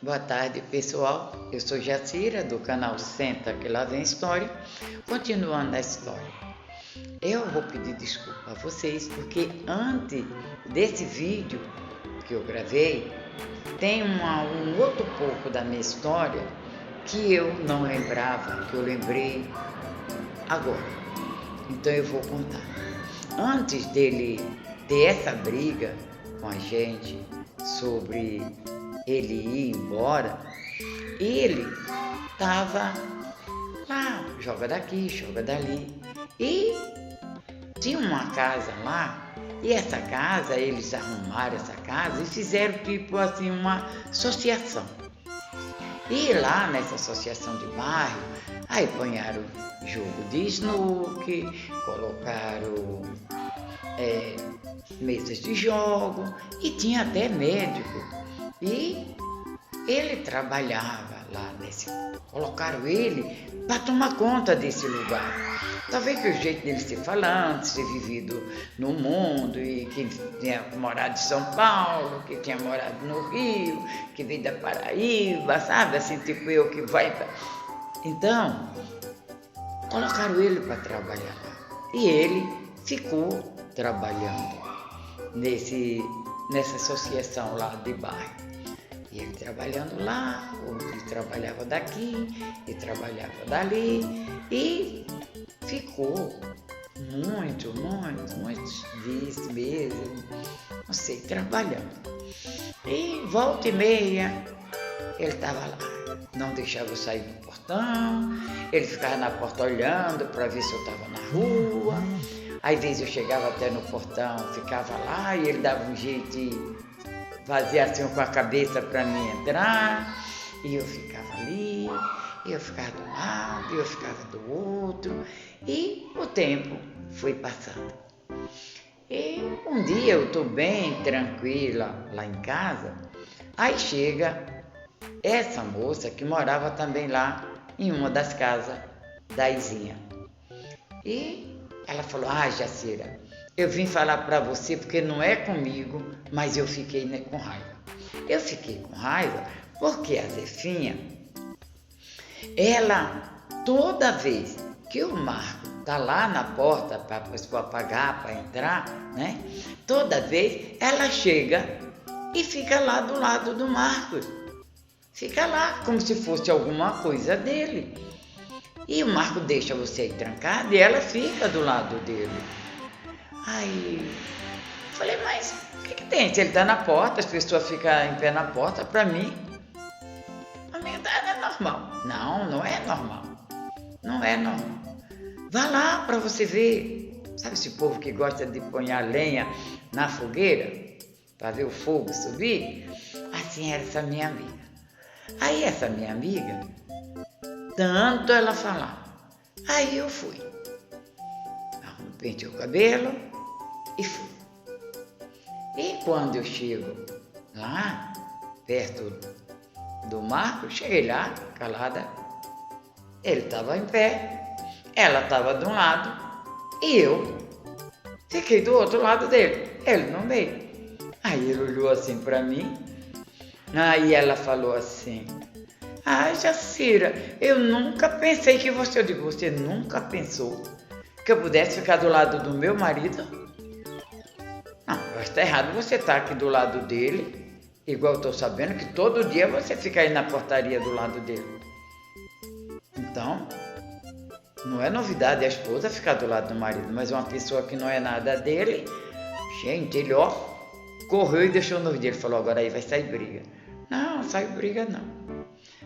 Boa tarde, pessoal. Eu sou Jacira, do canal Senta que lá vem história. Continuando a história. Eu vou pedir desculpa a vocês porque antes desse vídeo que eu gravei, tem um outro pouco da minha história que eu não lembrava, que eu lembrei agora. Então eu vou contar. Antes dele ter essa briga com a gente sobre ele ir embora, ele estava lá, joga daqui, joga dali, e tinha uma casa lá, e essa casa, eles arrumaram essa casa e fizeram tipo assim uma associação. E lá nessa associação de bairro, aí ponharam jogo de snooker, colocaram mesas de jogo e tinha até médico. E ele trabalhava lá colocaram ele para tomar conta desse lugar. Talvez que o jeito dele ser falante, ser vivido no mundo, e que tinha morado em São Paulo, que tinha morado no Rio, que veio da Paraíba, sabe? Assim, tipo eu que vai pra... Então, colocaram ele para trabalhar lá. E ele ficou trabalhando nessa associação lá de bairro. E ele trabalhando lá, ele trabalhava daqui, e trabalhava dali, e ficou muitos dias, meses, não sei, trabalhando. E volta e meia, ele estava lá, não deixava eu sair do portão, ele ficava na porta olhando para ver se eu estava na rua. Às vezes eu chegava até no portão, ficava lá, e ele dava um jeito de fazia assim com a cabeça para mim entrar, e eu ficava ali, e eu ficava de um lado, e eu ficava do outro, e o tempo foi passando. E um dia eu estou bem tranquila lá em casa, aí chega essa moça que morava também lá em uma das casas da Izinha. E ela falou: Jacira, eu vim falar para você porque não é comigo, mas eu fiquei com raiva. Eu fiquei com raiva porque a Zefinha, ela, toda vez que o Marco tá lá na porta para a pessoa pagar, para entrar, né? Toda vez ela chega e fica lá do lado do Marcos. Fica lá, como se fosse alguma coisa dele. E o Marco deixa você aí trancado e ela fica do lado dele. Aí, falei, mas o que tem? Se ele tá na porta, as pessoas ficam em pé na porta, pra mim, a minha idade é normal. Não é normal. Não é normal. Vá lá pra você ver. Sabe esse povo que gosta de pôr a lenha na fogueira, pra ver o fogo subir? Assim era essa minha amiga. Aí essa minha amiga, tanto ela falava. Aí eu fui. Pentei o cabelo e fui. E quando eu chego lá, perto do Marco, cheguei lá, calada, ele estava em pé, ela estava de um lado e eu fiquei do outro lado dele, ele no meio. Aí ele olhou assim para mim, aí ela falou assim: Jacira, eu nunca pensei que você, eu digo, você nunca pensou que eu pudesse ficar do lado do meu marido? Não, está errado você estar aqui do lado dele, igual eu estou sabendo que todo dia você fica aí na portaria do lado dele. Então, não é novidade a esposa ficar do lado do marido, mas uma pessoa que não é nada dele, gente, ele correu e deixou no vídeo. Ele falou: agora aí vai sair briga. Não saiu briga não.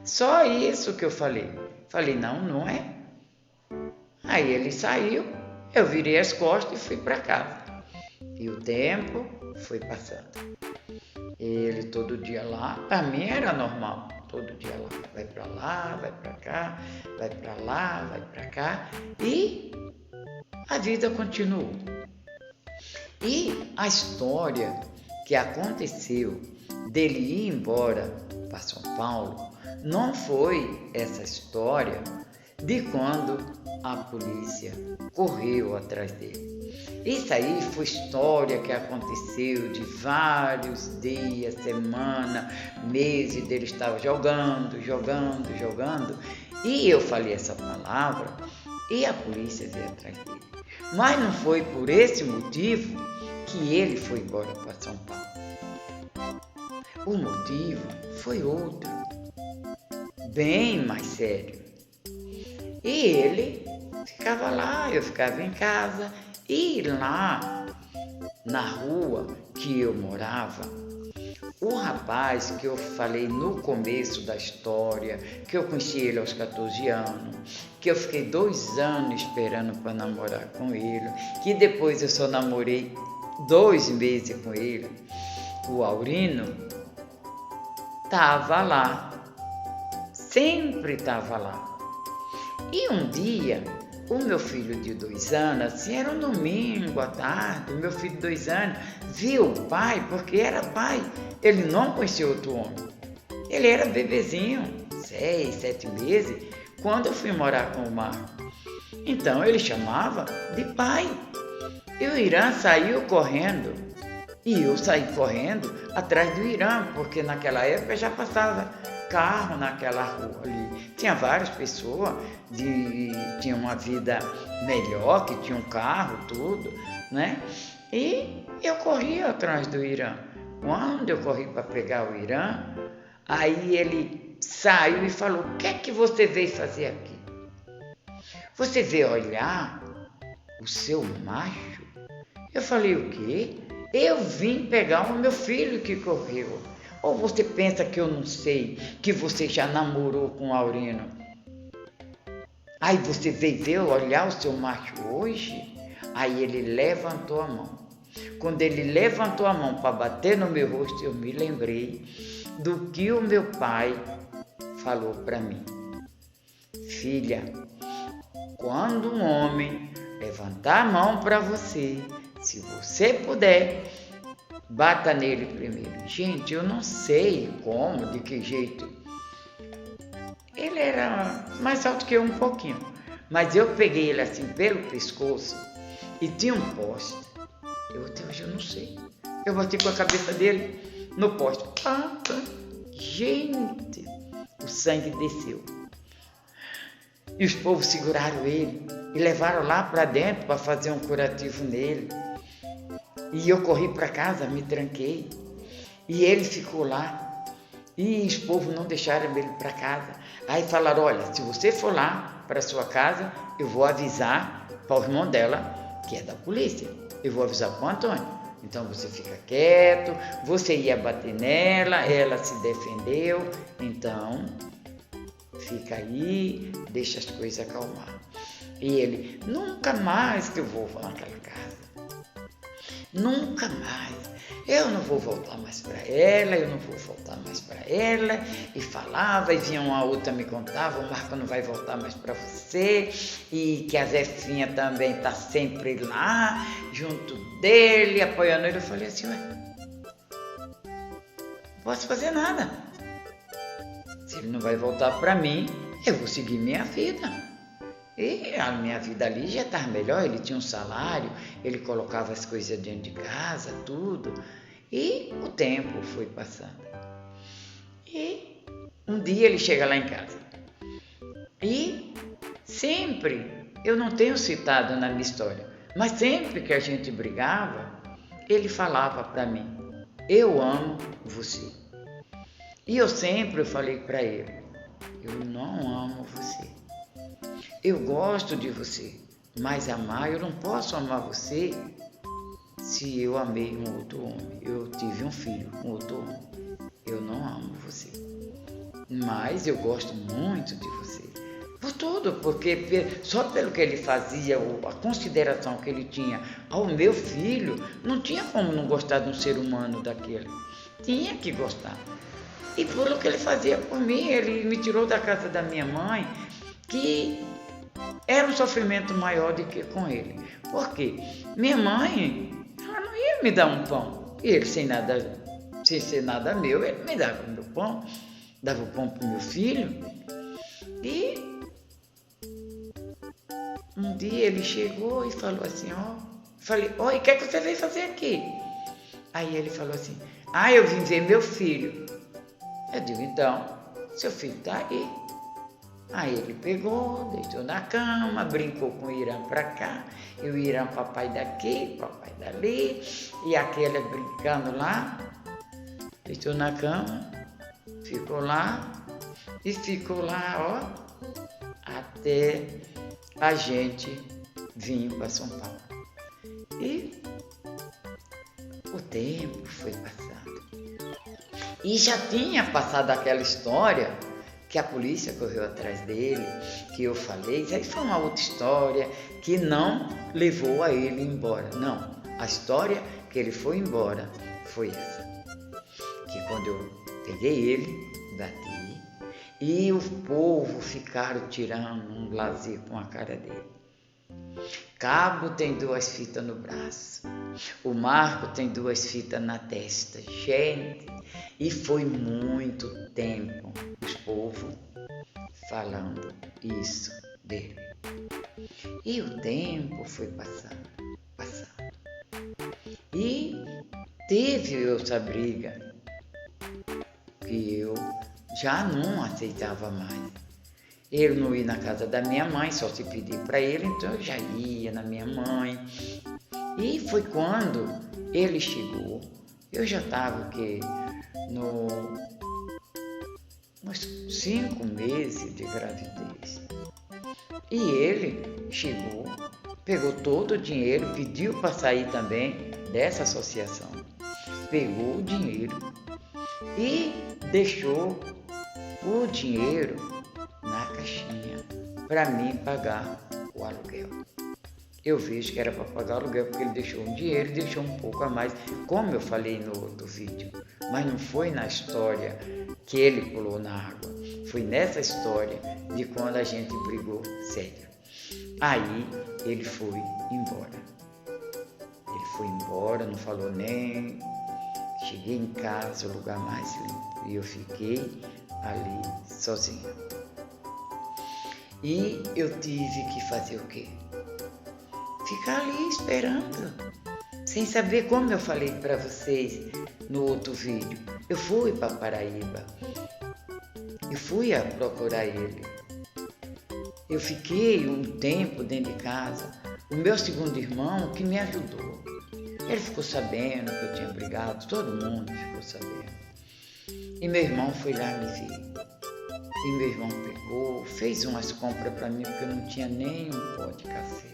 Só isso que eu falei. Falei: não é. Aí ele saiu, eu virei as costas e fui para casa. E o tempo foi passando. Ele todo dia lá, para mim era normal. Todo dia lá, vai para cá, vai para lá, vai para cá. E a vida continuou. E a história que aconteceu dele ir embora para São Paulo não foi essa história de quando a polícia correu atrás dele. Isso aí foi história que aconteceu de vários dias, semana, meses, dele estava jogando, e eu falei essa palavra e a polícia veio atrás dele. Mas não foi por esse motivo que ele foi embora para São Paulo. O motivo foi outro, bem mais sério. E ele ficava lá, eu ficava em casa, e lá na rua que eu morava, o rapaz que eu falei no começo da história, que eu conheci ele aos 14 anos, que eu fiquei 2 anos esperando para namorar com ele, que depois eu só namorei 2 meses com ele, o Aurino, estava lá, sempre estava lá. E um dia, o meu filho de 2 anos, assim, era um domingo à tarde, o meu filho de 2 anos viu o pai, porque era pai, ele não conhecia outro homem. Ele era bebezinho, 6, 7 meses, quando eu fui morar com o Marco. Então ele chamava de pai. E o Irã saiu correndo, e eu saí correndo atrás do Irã, porque naquela época já passava carro naquela rua ali. Tinha várias pessoas que tinham uma vida melhor, que tinham carro, tudo, né? E eu corri atrás do Irã. Quando eu corri para pegar o Irã, aí ele saiu e falou: o que é que você veio fazer aqui? Você veio olhar o seu macho? Eu falei: o quê? Eu vim pegar o meu filho que correu. Ou você pensa que eu não sei que você já namorou com o Aurino? Aí você veio olhar o seu macho hoje? Aí ele levantou a mão. Quando ele levantou a mão para bater no meu rosto, eu me lembrei do que o meu pai falou para mim. Filha, quando um homem levantar a mão para você, se você puder, bata nele primeiro. Gente, eu não sei como, de que jeito. Ele era mais alto que eu um pouquinho, mas eu peguei ele assim pelo pescoço e tinha um poste. Até hoje eu não sei. Eu bati com a cabeça dele no poste. Gente, o sangue desceu. E os povos seguraram ele e levaram lá para dentro para fazer um curativo nele. E eu corri para casa, me tranquei. E ele ficou lá. E os povos não deixaram ele para casa. Aí falaram: olha, se você for lá para sua casa, eu vou avisar para o irmão dela, que é da polícia. Eu vou avisar para o Antônio. Então você fica quieto, você ia bater nela, ela se defendeu. Então, fica aí, deixa as coisas acalmar. E ele: nunca mais que eu vou naquela casa. Nunca mais. Eu não vou voltar mais para ela, E falava, e vinha uma outra me contava: o Marco não vai voltar mais para você, e que a Zefinha também está sempre lá, junto dele, apoiando ele. Eu falei assim: ué, não posso fazer nada. Se ele não vai voltar para mim, eu vou seguir minha vida. E a minha vida ali já estava melhor, ele tinha um salário, ele colocava as coisas dentro de casa, tudo. E o tempo foi passando. E um dia ele chega lá em casa. E sempre, eu não tenho citado na minha história, mas sempre que a gente brigava, ele falava para mim: eu amo você. E eu sempre falei para ele: eu não amo você. Eu gosto de você, mas eu não posso amar você se eu amei um outro homem. Eu tive um filho com outro homem. Eu não amo você. Mas eu gosto muito de você. Por tudo, porque só pelo que ele fazia, a consideração que ele tinha ao meu filho, não tinha como não gostar de um ser humano daquele. Tinha que gostar. E pelo que ele fazia por mim, ele me tirou da casa da minha mãe, que era um sofrimento maior do que com ele. Por quê? Minha mãe, ela não ia me dar um pão. E ele, sem ser nada meu, ele me dava o meu pão, dava o pão para o meu filho. E Um dia ele chegou e falou assim, falei, oi, o que é que você veio fazer aqui? Aí ele falou assim, eu vim ver meu filho. Eu digo, então, seu filho está aí. Aí ele pegou, deitou na cama, brincou com o Irã para cá, e o Irã, papai daqui, papai dali, e aquele brincando lá, deitou na cama, ficou lá, e ficou lá, até a gente vir para São Paulo. E o tempo foi passando. E já tinha passado aquela história que a polícia correu atrás dele, que eu falei, isso aí foi uma outra história que não levou a ele embora. Não, a história que ele foi embora foi essa. Que quando eu peguei ele, bati, e o povo ficaram tirando um lazer com a cara dele. Cabo tem 2 fitas no braço, o Marco tem 2 fitas na testa, gente, e foi muito tempo os povos falando isso dele. E o tempo foi passando. E teve outra briga que eu já não aceitava mais. Ele não ia na casa da minha mãe, só se pedir para ele, então eu já ia na minha mãe. E foi quando ele chegou, eu já estava nos 5 meses de gravidez. E ele chegou, pegou todo o dinheiro, pediu para sair também dessa associação. Pegou o dinheiro e deixou o dinheiro na caixinha para mim pagar o aluguel. Eu vejo que era para pagar o aluguel porque ele deixou um dinheiro e deixou um pouco a mais, como eu falei no outro vídeo. Mas não foi na história que ele pulou na água, foi nessa história de quando a gente brigou sério. Aí ele foi embora. Não falou nem. Cheguei em casa, o lugar mais limpo, e eu fiquei ali sozinha. E eu tive que fazer o quê? Ficar ali esperando, sem saber, como eu falei para vocês no outro vídeo. Eu fui para Paraíba, eu fui a procurar ele. Eu fiquei um tempo dentro de casa. O meu segundo irmão que me ajudou. Ele ficou sabendo que eu tinha brigado, todo mundo ficou sabendo. E meu irmão foi lá me ver. E meu irmão pegou, fez umas compras para mim, porque eu não tinha nem um pó de café.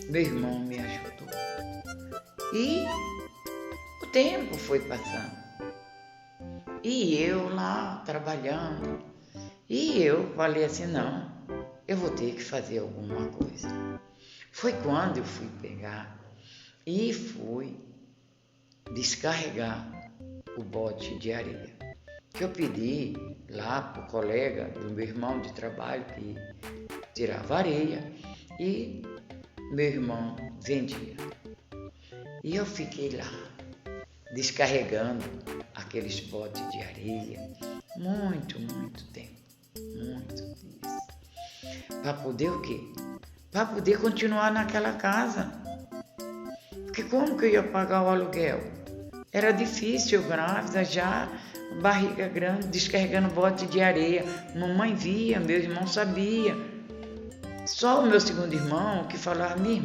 Meu irmão me ajudou. E o tempo foi passando. E eu lá trabalhando. E eu falei assim, não, eu vou ter que fazer alguma coisa. Foi quando eu fui pegar e fui descarregar o bote de areia. Que eu pedi lá para o colega do meu irmão de trabalho que tirava areia e meu irmão vendia. E eu fiquei lá descarregando aqueles botes de areia muito tempo, muito dias. Para poder o quê? Para poder continuar naquela casa. Porque como que eu ia pagar o aluguel? Era difícil, eu grávida já, barriga grande, descarregando bote de areia. Mamãe via, meu irmão sabia. Só o meu segundo irmão que falava, minha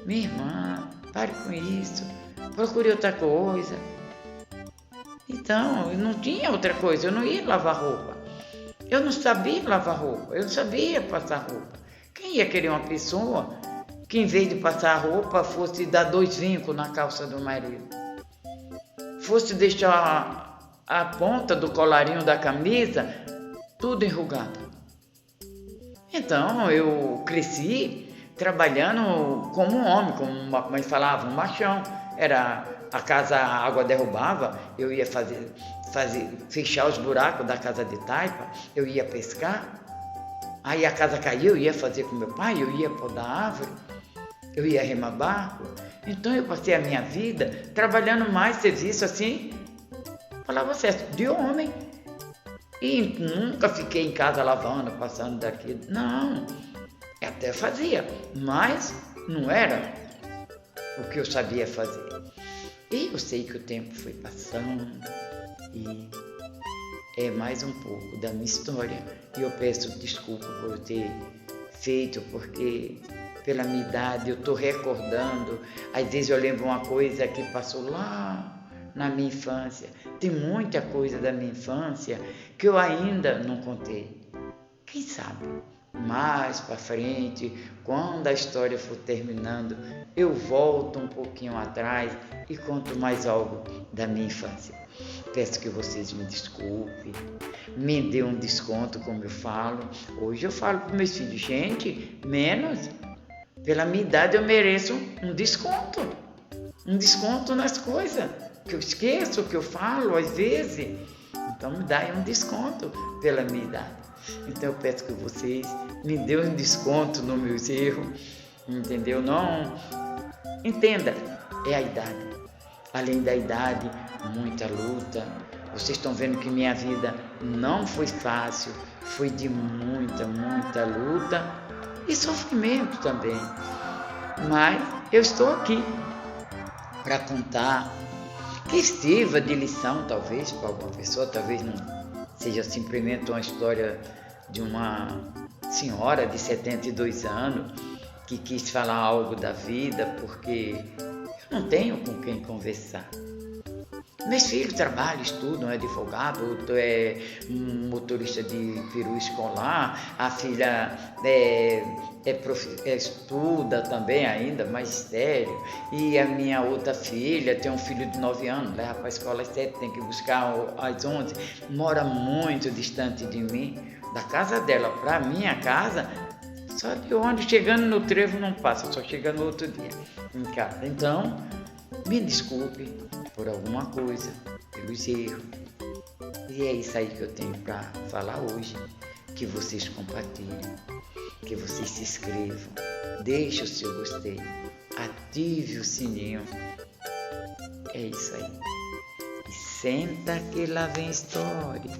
irmã, pare com isso, procure outra coisa. Então, eu não tinha outra coisa, eu não ia lavar roupa. Eu não sabia lavar roupa, eu sabia passar roupa. Quem ia querer uma pessoa que em vez de passar a roupa fosse dar 2 vincos na calça do marido? Fosse deixar a ponta do colarinho da camisa tudo enrugada. Então, eu cresci trabalhando como um homem, como uma mãe falava, um machão. Era a casa, a água derrubava, eu ia fechar os buracos da casa de taipa, eu ia pescar. Aí a casa caiu, eu ia fazer com meu pai, eu ia podar árvore, eu ia remar barco. Então eu passei a minha vida trabalhando mais serviço assim, falava certo, de homem. E nunca fiquei em casa lavando, passando daqui. Não, Eu até fazia, mas não era o que eu sabia fazer. E eu sei que o tempo foi passando e é mais um pouco da minha história. E eu peço desculpa por eu ter feito, porque pela minha idade eu estou recordando. Às vezes eu lembro uma coisa que passou lá na minha infância. Tem muita coisa da minha infância que eu ainda não contei. Quem sabe, mais para frente, quando a história for terminando, eu volto um pouquinho atrás e conto mais algo da minha infância. Peço que vocês me desculpem, me dê um desconto, como eu falo. Hoje eu falo para meus filhos, gente, menos, pela minha idade eu mereço um desconto nas coisas, que eu esqueço, que eu falo às vezes. Então me dá aí um desconto pela minha idade. Então eu peço que vocês me dêem um desconto nos meus erros, entendeu? Não, entenda, é a idade. Além da idade, muita luta. Vocês estão vendo que minha vida não foi fácil, foi de muita luta e sofrimento também. Mas eu estou aqui para contar, que sirva de lição talvez para alguma pessoa, talvez não seja simplesmente uma história de uma senhora de 72 anos que quis falar algo da vida porque eu não tenho com quem conversar. Meus filhos trabalham, estudam, é advogado, outro é motorista de peru escolar, a filha estuda também ainda, magistério, e a minha outra filha tem um filho de 9 anos, leva para a escola às 7, tem que buscar às 11, mora muito distante de mim, da casa dela para a minha casa, só de ônibus, chegando no trevo não passa, só chega no outro dia em casa. Então, me desculpe por alguma coisa, pelos erros. E é isso aí que eu tenho para falar hoje. Que vocês compartilhem, que vocês se inscrevam, deixe o seu gostei, ative o sininho. É isso aí. E senta que lá vem história.